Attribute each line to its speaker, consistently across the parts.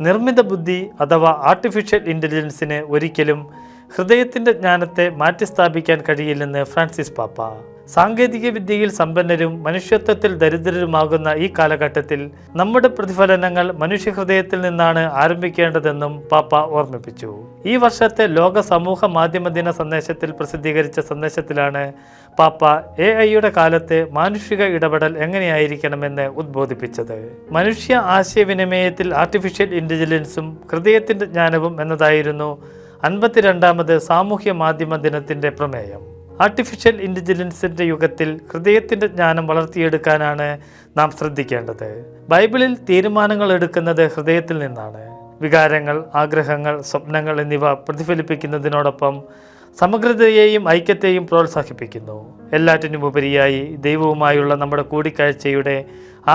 Speaker 1: നിർമ്മിത ബുദ്ധി അഥവാ ആർട്ടിഫിഷ്യൽ ഇൻ്റലിജൻസിന് ഒരിക്കലും ഹൃദയത്തിൻ്റെ ജ്ഞാനത്തെ മാറ്റിസ്ഥാപിക്കാൻ കഴിയില്ലെന്ന് ഫ്രാൻസിസ് പാപ്പ. സാങ്കേതിക വിദ്യയിൽ സമ്പന്നരും മനുഷ്യത്വത്തിൽ ദരിദ്രരുമാകുന്ന ഈ കാലഘട്ടത്തിൽ നമ്മുടെ പ്രതിഫലനങ്ങൾ മനുഷ്യഹൃദയത്തിൽ നിന്നാണ് ആരംഭിക്കേണ്ടതെന്നും പാപ്പ ഓർമ്മിപ്പിച്ചു. ഈ വർഷത്തെ ലോക സമൂഹ മാധ്യമ ദിന സന്ദേശത്തിൽ പ്രസിദ്ധീകരിച്ച സന്ദേശത്തിലാണ് പാപ്പ AI-യുടെ കാലത്ത് മാനുഷിക ഇടപെടൽ എങ്ങനെയായിരിക്കണമെന്ന് ഉദ്ബോധിപ്പിച്ചത്. മനുഷ്യ ആശയവിനിമയത്തിൽ ആർട്ടിഫിഷ്യൽ ഇൻ്റലിജൻസും ഹൃദയത്തിൻ്റെ ജ്ഞാനവും എന്നതായിരുന്നു 52ാമത് സാമൂഹ്യ മാധ്യമ ദിനത്തിൻ്റെ പ്രമേയം. ആർട്ടിഫിഷ്യൽ ഇൻ്റലിജൻസിൻ്റെ യുഗത്തിൽ ഹൃദയത്തിൻ്റെ ജ്ഞാനം വളർത്തിയെടുക്കാനാണ് നാം ശ്രദ്ധിക്കേണ്ടത്. ബൈബിളിൽ തീരുമാനങ്ങൾ എടുക്കുന്നത് ഹൃദയത്തിൽ നിന്നാണ്. വികാരങ്ങൾ, ആഗ്രഹങ്ങൾ, സ്വപ്നങ്ങൾ എന്നിവ പ്രതിഫലിപ്പിക്കുന്നതിനോടൊപ്പം സമഗ്രതയെയും ഐക്യത്തെയും പ്രോത്സാഹിപ്പിക്കുന്നു. എല്ലാറ്റിനുമുപരിയായി ദൈവവുമായുള്ള നമ്മുടെ കൂടിക്കാഴ്ചയുടെ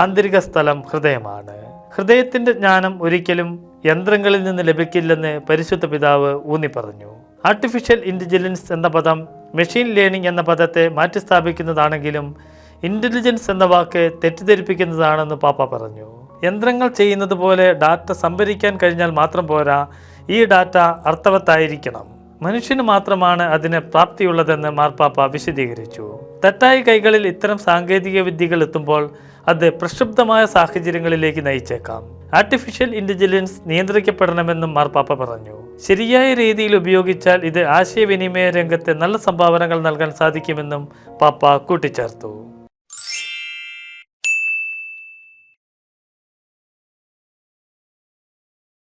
Speaker 1: ആന്തരിക സ്ഥലം ഹൃദയമാണ്. ഹൃദയത്തിൻ്റെ ജ്ഞാനം ഒരിക്കലും യന്ത്രങ്ങളിൽ നിന്ന് ലഭിക്കില്ലെന്ന് പരിശുദ്ധ പിതാവ് ഊന്നിപ്പറഞ്ഞു. ആർട്ടിഫിഷ്യൽ ഇൻ്റലിജൻസ് എന്ന പദം മെഷീൻ ലേണിംഗ് എന്ന പദത്തെ മാറ്റിസ്ഥാപിക്കുന്നതാണെങ്കിലും ഇൻ്റലിജൻസ് എന്ന വാക്ക് തെറ്റിദ്ധരിപ്പിക്കുന്നതാണെന്ന് പാപ്പ പറഞ്ഞു. യന്ത്രങ്ങൾ ചെയ്യുന്നത് പോലെ ഡാറ്റ സംഭരിക്കാൻ കഴിഞ്ഞാൽ മാത്രം പോരാ, ഈ ഡാറ്റ അർത്ഥവത്തായിരിക്കണം. മനുഷ്യന് മാത്രമാണ് അതിന് പ്രാപ്തിയുള്ളതെന്ന് മാർപ്പാപ്പ വിശദീകരിച്ചു. തെറ്റായ കൈകളിൽ ഇത്തരം സാങ്കേതിക വിദ്യകൾ എത്തുമ്പോൾ അത് പ്രക്ഷുബ്ധമായ സാഹചര്യങ്ങളിലേക്ക് നയിച്ചേക്കാം. ആർട്ടിഫിഷ്യൽ ഇൻ്റലിജൻസ് നിയന്ത്രിക്കപ്പെടണമെന്നും മാർപ്പാപ്പ പറഞ്ഞു. ശരിയായ രീതിയിൽ ഉപയോഗിച്ചാൽ ഇത് ആശയവിനിമയ രംഗത്ത് നല്ല സംഭാവനകൾ നൽകാൻ സാധിക്കുമെന്നും പാപ്പ കൂട്ടിച്ചേർത്തു.